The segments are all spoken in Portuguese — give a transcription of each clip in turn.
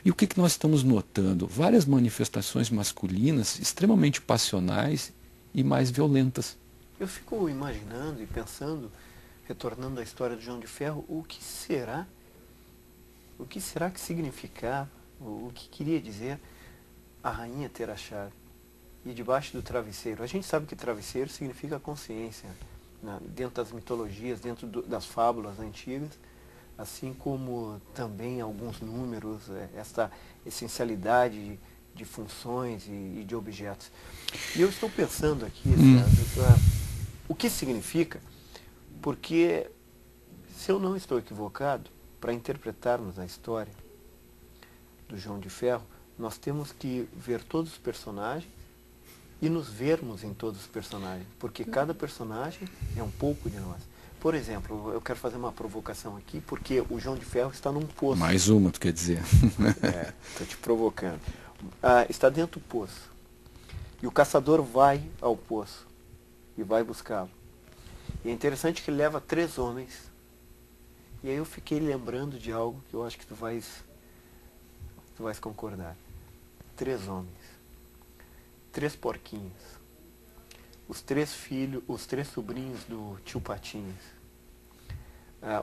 E o que, que nós estamos notando? Várias manifestações masculinas extremamente passionais e mais violentas. Eu fico imaginando e pensando, retornando à história do João de Ferro, o que será que significava, o que queria dizer a rainha ter a chave? E debaixo do travesseiro. A gente sabe que travesseiro significa consciência, né? Dentro das mitologias, das fábulas antigas, assim como também alguns números, essa essencialidade de funções e de objetos. E eu estou pensando aqui, Sérgio, o que significa, porque, se eu não estou equivocado, para interpretarmos a história do João de Ferro, nós temos que ver todos os personagens e nos vermos em todos os personagens, porque cada personagem é um pouco de nós. Por exemplo, eu quero fazer uma provocação aqui, porque o João de Ferro está num poço. Mais uma, tu quer dizer. Estou te provocando. Está dentro do poço. E o caçador vai ao poço e vai buscá-lo. E é interessante que ele leva 3 homens. E aí eu fiquei lembrando de algo que eu acho que tu vais concordar. 3 homens. 3 porquinhos. Os 3 filhos, os 3 sobrinhos do tio Patinhas.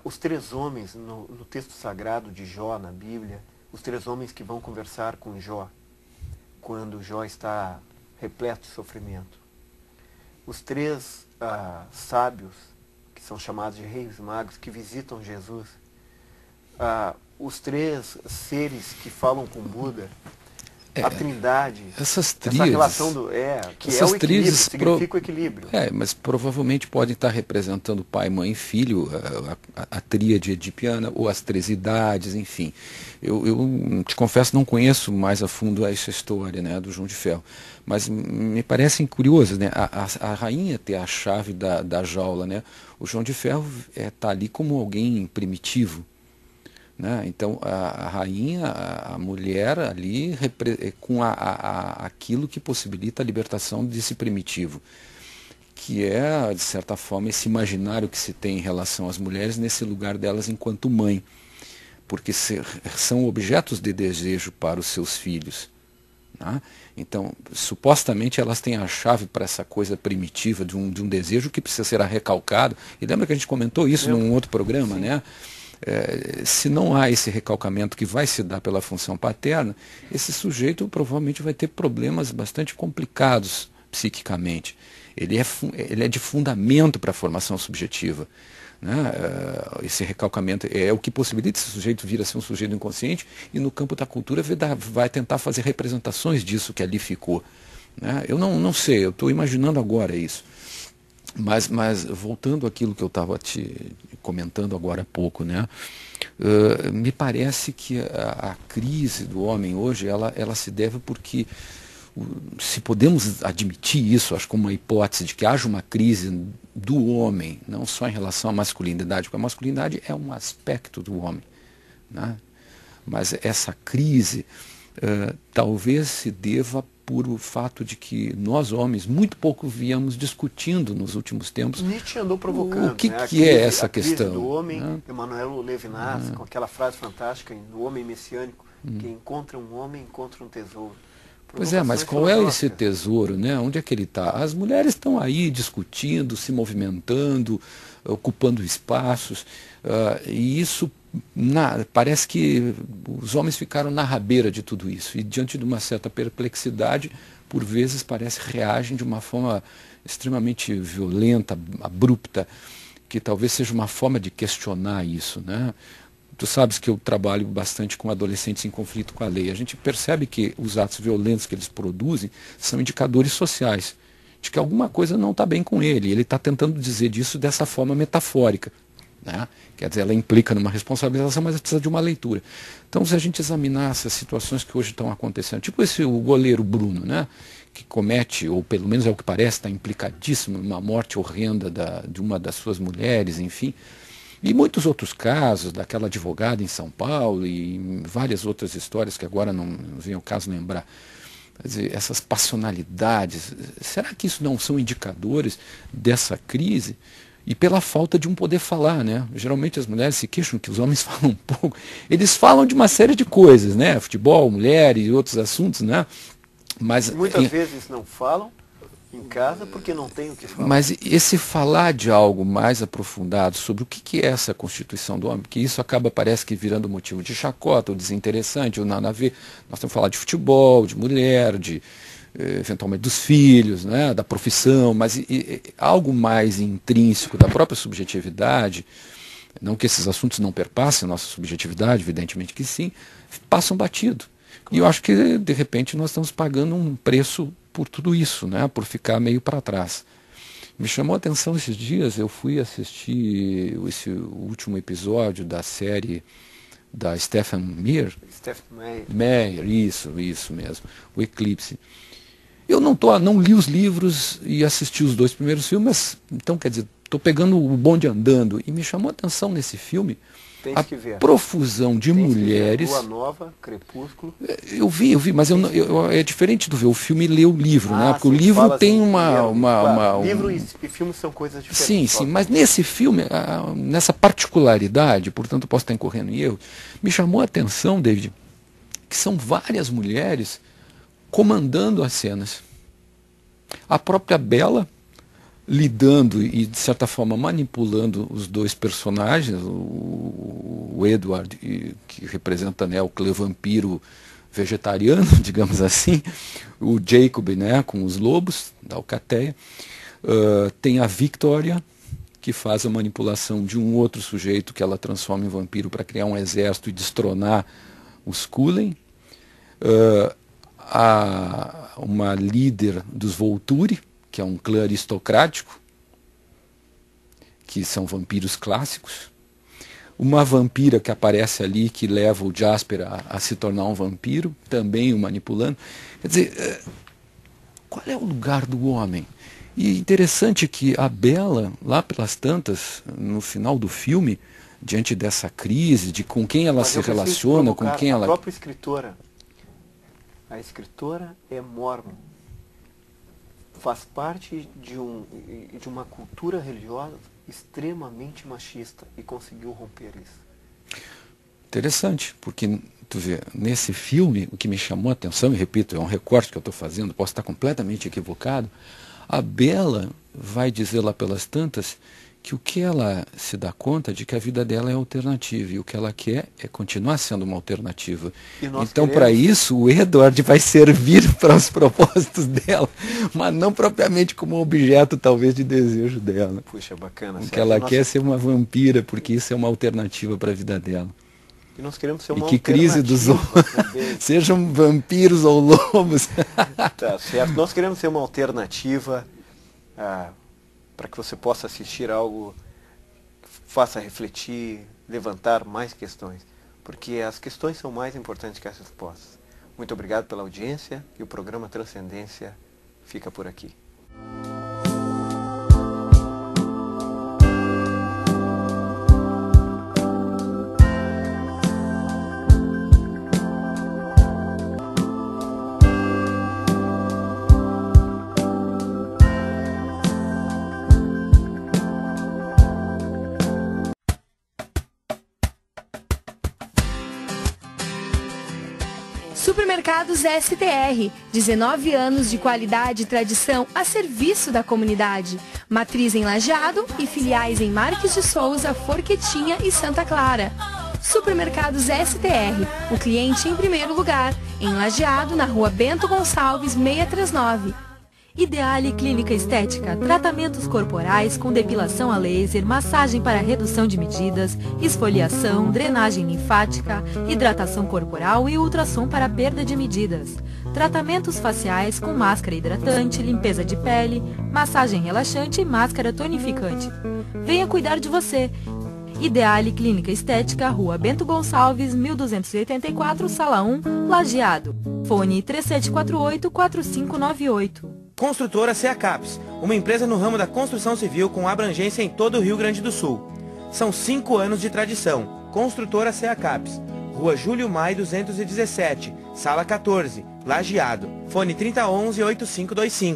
Os 3 homens no texto sagrado de Jó, na Bíblia, os 3 homens que vão conversar com Jó, quando Jó está repleto de sofrimento. Os 3 sábios, que são chamados de reis magos, que visitam Jesus. Os 3 seres que falam com Buda. A Trindade, essas tríades, essa relação que é o equilíbrio, significa o equilíbrio. Mas provavelmente podem estar representando pai, mãe e filho, a tríade edipiana, ou as 3 idades, enfim. Eu te confesso, não conheço mais a fundo essa história, né, do João de Ferro, mas me parecem curiosas, né, a rainha ter a chave da jaula, né, o João de Ferro está ali como alguém primitivo. Né? Então a rainha, a mulher ali com aquilo que possibilita a libertação desse primitivo, que é, de certa forma, esse imaginário que se tem em relação às mulheres nesse lugar delas enquanto mãe, porque são objetos de desejo para os seus filhos. Né? Então, supostamente elas têm a chave para essa coisa primitiva de um desejo que precisa ser recalcado. E lembra que a gente comentou isso num outro programa, né? Se não há esse recalcamento que vai se dar pela função paterna, esse sujeito provavelmente vai ter problemas bastante complicados psiquicamente. Ele é de fundamento para a formação subjetiva. Né? Esse recalcamento é o que possibilita esse sujeito vir a ser um sujeito inconsciente e no campo da cultura vai tentar fazer representações disso que ali ficou. Né? Eu não sei, eu estou imaginando agora isso. Mas voltando àquilo que eu estava te comentando agora há pouco, né? Me parece que a crise do homem hoje ela se deve porque, se podemos admitir isso, acho como uma hipótese de que haja uma crise do homem, não só em relação à masculinidade, porque a masculinidade é um aspecto do homem, né? Mas essa crise talvez se deva por o fato de que nós homens muito pouco viemos discutindo nos últimos tempos. Nietzsche andou provocando. O que, né? que é essa a crise questão? do homem, Né? Emmanuel Levinas, com aquela frase fantástica do homem messiânico, que encontra um homem, encontra um tesouro. Pois é, mas qual é esse tesouro, né? Onde é que ele está? As mulheres estão aí discutindo, se movimentando, ocupando espaços, e isso parece que os homens ficaram na rabeira de tudo isso. E diante de uma certa perplexidade, por vezes parece reagem de uma forma extremamente violenta, abrupta, que talvez seja uma forma de questionar isso, né? Tu sabes que eu trabalho bastante com adolescentes em conflito com a lei. A gente percebe que os atos violentos que eles produzem são indicadores sociais, de que alguma coisa não está bem com ele. Ele está tentando dizer disso dessa forma metafórica. Né? Quer dizer, ela implica numa responsabilização, mas precisa de uma leitura. Então, se a gente examinar essas situações que hoje estão acontecendo, tipo o goleiro Bruno, né? Que comete, ou pelo menos é o que parece, está implicadíssimo numa morte horrenda de uma das suas mulheres, enfim. E muitos outros casos, daquela advogada em São Paulo e várias outras histórias que agora não vem ao caso lembrar. Quer dizer, essas passionalidades, será que isso não são indicadores dessa crise? E pela falta de um poder falar, né? Geralmente as mulheres se queixam que os homens falam um pouco. Eles falam de uma série de coisas, né? Futebol, mulher e outros assuntos, né? Mas muitas vezes não falam em casa porque não tem o que falar. Mas esse falar de algo mais aprofundado sobre o que é essa constituição do homem, porque isso acaba, parece que virando motivo de chacota, ou desinteressante, ou nada a ver. Nós temos que falar de futebol, de mulher, de eventualmente dos filhos, né, da profissão, mas algo mais intrínseco da própria subjetividade, não que esses assuntos não perpassem a nossa subjetividade, evidentemente que sim, passam batido. E eu acho que, de repente, nós estamos pagando um preço por tudo isso, né? Por ficar meio para trás. Me chamou a atenção esses dias, eu fui assistir esse último episódio da série da Stephenie Meyer, isso mesmo, o Eclipse. Eu não li os livros e assisti os 2 primeiros filmes, então, quer dizer, estou pegando o bonde andando. E me chamou a atenção nesse filme a profusão de mulheres. Lua Nova, Crepúsculo. Eu vi, mas é diferente do ver o filme e ler o livro, né? Porque o livro tem livro e filme são coisas diferentes. Sim, mas nesse filme, nessa particularidade, portanto eu posso estar incorrendo em erro, me chamou a atenção, David, que são várias mulheres comandando as cenas. A própria Bella lidando e, de certa forma, manipulando os 2 personagens, o Edward, que representa, né, o clã vampiro vegetariano, digamos assim, o Jacob, né, com os lobos da Alcateia, tem a Victoria, que faz a manipulação de um outro sujeito que ela transforma em vampiro para criar um exército e destronar os Cullen, uma líder dos Volturi, que é um clã aristocrático, que são vampiros clássicos. Uma vampira que aparece ali, que leva o Jasper a se tornar um vampiro, também o manipulando. Quer dizer, qual é o lugar do homem? E interessante que a Bella, lá pelas tantas, no final do filme, diante dessa crise, de com quem ela se relaciona, com quem ela... A própria escritora. A escritora é mórmon. Faz parte de uma cultura religiosa extremamente machista e conseguiu romper isso. Interessante, porque tu vê, nesse filme, o que me chamou a atenção, e repito, é um recorte que eu estou fazendo, posso estar completamente equivocado, a Bella vai dizer lá pelas tantas que o que ela se dá conta de que a vida dela é alternativa e o que ela quer é continuar sendo uma alternativa. Então, para isso, o Edward vai servir para os propósitos dela, mas não propriamente como objeto, talvez, de desejo dela. Puxa, bacana. O que ela quer é ser uma vampira, porque isso é uma alternativa para a vida dela. E nós queremos ser uma alternativa. E que crise dos homens, sejam vampiros ou lobos. Tá certo. Nós queremos ser uma alternativa para que você possa assistir algo, faça refletir, levantar mais questões, porque as questões são mais importantes que as respostas. Muito obrigado pela audiência e o programa Transcendência fica por aqui. Supermercados STR, 19 anos de qualidade e tradição a serviço da comunidade. Matriz em Lajeado e filiais em Marques de Souza, Forquetinha e Santa Clara. Supermercados STR, o cliente em primeiro lugar, em Lajeado, na Rua Bento Gonçalves, 639. Ideale Clínica Estética, tratamentos corporais com depilação a laser, massagem para redução de medidas, esfoliação, drenagem linfática, hidratação corporal e ultrassom para perda de medidas. Tratamentos faciais com máscara hidratante, limpeza de pele, massagem relaxante e máscara tonificante. Venha cuidar de você. Ideale Clínica Estética, Rua Bento Gonçalves, 1284, Sala 1, Lajeado. Fone 3748-4598. Construtora CEACAPS, uma empresa no ramo da construção civil com abrangência em todo o Rio Grande do Sul. São 5 anos de tradição. Construtora CEACAPS, Rua Júlio Maia 217, Sala 14, Lajeado. Fone 3011-8525.